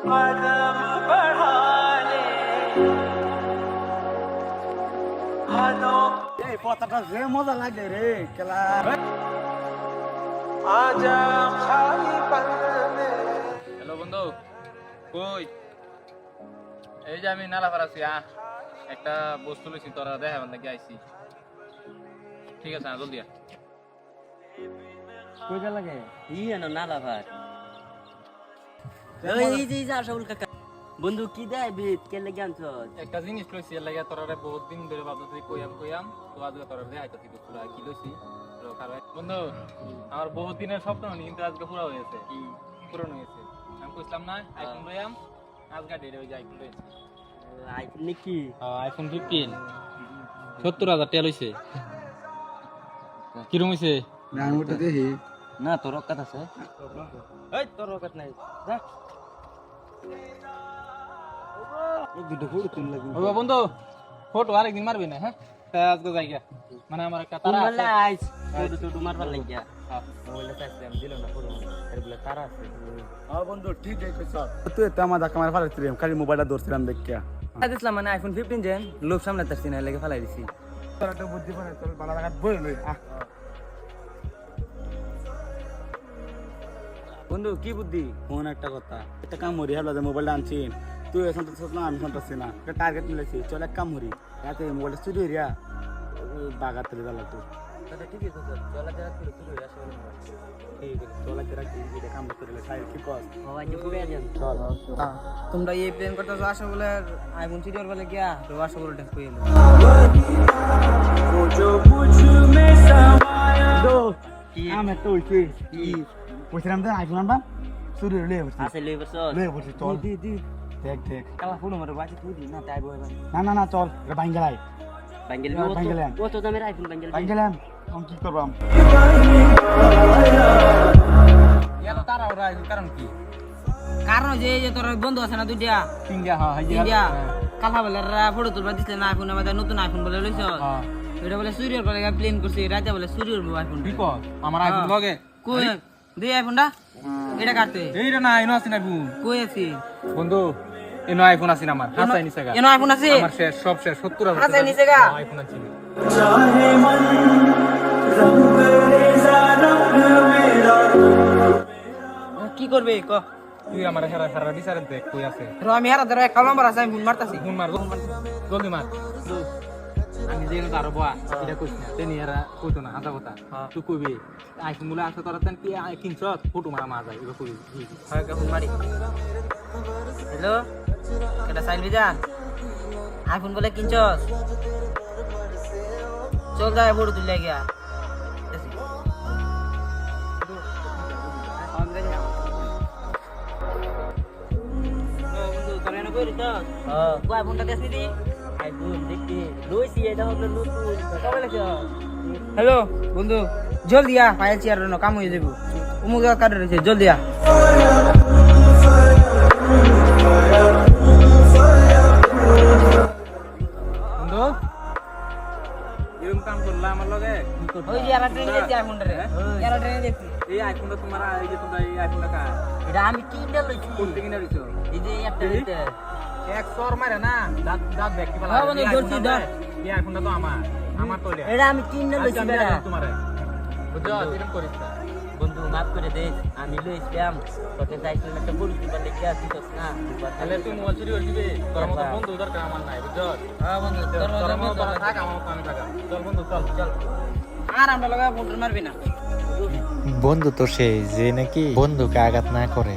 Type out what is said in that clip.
कदम बढ़ा ले हदों এই পতাটা যে মজা লাগে রে খেলা आजा खाली पल में হ্যালো বন্ধু কই এই যে আমি নালাপাড়া আছি একটা বস্তু লইছি তোরা দেখা নাকি আইছি ঠিক আছে জলদি আ কইটা লাগে ইয়েনো নালা ভাত এই যে যা সবুল কাকা বন্ধু কি দেয় বিট কে লাগে আনছ একটা জিনিস লইছি এর লাগে তোরা বহুত দিন ধরে ভাবতেছি কইয়াম তো আজকে তোরা দেখাইতেছি পুরা কি লইছি বন্ধু আমার বহুত দিনের স্বপ্ন কিন্তু আজকে পুরো হয়েছে পূরণ হয়েছে আমি কইছিলাম না আইফোন লইয়াম আজকে ডেটে হয়ে যায় আইফোন লইছি আইফোন নাকি আইফোন 15 70,000 টাকা লইছে কিরম হইছে না আমি ওটা দেখি না তোর রকত আছে এই তোর রকত নাই যা এই ভিডিও পুরো তুল লাগি ও বন্ধু ফটো আরেকদিন মারবি না হ্যাঁ আজকে যাই গিয়া মানে আমার একটা তারা তারা আছে আইস তুই তো মারবার লাগিয়া হ্যাঁ। মোবাইলটা চাইছে আমি দিল না পুরো এর বলে তারা আছে হ্যাঁ বন্ধু ঠিক কইছ তুই তো আমার দাকা মার ফালাইছিলাম খালি মোবাইলটা ধরছিলাম দেখিয়া দিছিলাম মানে আইফোন 15 জেন লোভ সামলাতেছি না লাগে ফেলাই দিছি তোরা তো বুদ্ধি পারে তোর বালা লাগাত বই লই বন্ধু কি বুদ্ধি ফোন একটা কথা একটা কাম মরি হলো যে মোবাইলটা আনছি তুই এখন তো না আমি শুনতেছি না একটা টার্গেট মিলেছি চল এক কাম মরি রাতে মোবাইলটা চুরি হইয়া বাগাত তুলে দাও লাগতো আচ্ছা ঠিক আছে চলা চলা করে শুরু হয়ে আসবে ঠিক আছে চল একটা রাখি এটা কাম করে লে খাই কি কস হওয়াই যে পুরো যান চল তোমরা এই প্ল্যান করতেছো আসো বলে আইফোন সিরিয়ার বলে গিয়া তো আসো বলে টেস্ট কইলো वो जो मुझ में समाया দো কি আম একটা হইছে কি কইছিলাম যে আইফোন আনবা চুরি হইলে বসছি আছে লই বসো লই বসছি চল দি দি দেখ দেখ কালা ফোন মারো বাজি তুই দি না তাই বই না না না চল এটা বাইন গেলাই বাঙ্গেল বাঙ্গেল ও তো দামের আইফোন বাঙ্গেল বাইন গেলাম এখন কি করবাম এত তারা ওরা কারণ কি কারণ যে যে তোর বন্ধু আছে না দুইটা তিনটা হ্যাঁ ইন্ডিয়া কালা বলে ফটো তুলবা দিছিলে না আইফোন আমাদের নতুন আইফোন বলে লইছ হ্যাঁ এটা বলে সূর্যর বলে প্লেন করছে রাতে বলে সূর্যর আইফোন বিপদ আমার আইফোন লগে কই দুই আইফোনটা এটা কাটতে এইটা না ইনো আছে না আইফোন কই আছে বন্ধু ইনো আইফোন আছে না আমার হাসাই নিছে গা এনো আইফোন আছে আমার শেষ সব শেষ 70,000 হাসাই নিছে গা আইফোন আছে चाहे मन रंग रेजा रंग मेरा কি করবে ক তুই আমার হেরা হেরা বিচারেন দেখ কই আছে র আমি হারা ধরে এক নম্বর আছে আমি ফোন মারতাছি ফোন মার জলদি মার আমি যে তার বাবা এটা কইছ না তেনি এরা কইতো না আদা কথা তুই কইবি আইফোন গুলো আছে তোরা তেন কি কিনছ ফটো মারা মা যায় এবার কইবি হয় ফোন মারি হ্যালো কেটা সাইল বিজা আইফোন বলে কিনছস চল যায় ফটো তুলে গিয়া হ্যালো বন্ধু জলদি আ ফাইল চেয়ার কাম হয়ে যাবো অমুক কার্ড রয়েছে জলদি আ বন্ধু এরকম কাম করলা আমার লগে ওই যে আর ট্রেনে যাচ্ছি আইফোনটা রে আর ট্রেনে যাচ্ছি এই আইফোনটা তোমার এই যে তোমরা এই আইফোনটা কা এটা আমি কিনতে লইছি কোন থেকে নিছো এই যে একটা দিতে এক সর মারে না দাঁত দাঁত দেখতে পালা হ্যাঁ বন্ধু ধরছি ধর এই আইফোনটা তো আমার তো এটা এটা আমি কিনতে লইছি বেটা তোমারে বুঝছো এরকম করিস না বন্ধু মাফ করে দে আমি লইছিলাম তোকে যাইছিলাম একটা বড় দোকান দেখে আসিস না তাহলে তুই মোবাইল চুরি করে দিবি তোর মতো বন্ধু দরকার আমার নাই বুঝছো হ্যাঁ বন্ধু তোর মতো তোরা থাক আমার মতো আমি থাকা চল বন্ধু চল চল আর আমরা লাগা ফোন মারবি না বন্ধু তো সেই যে নাকি বন্ধুকে আঘাত না করে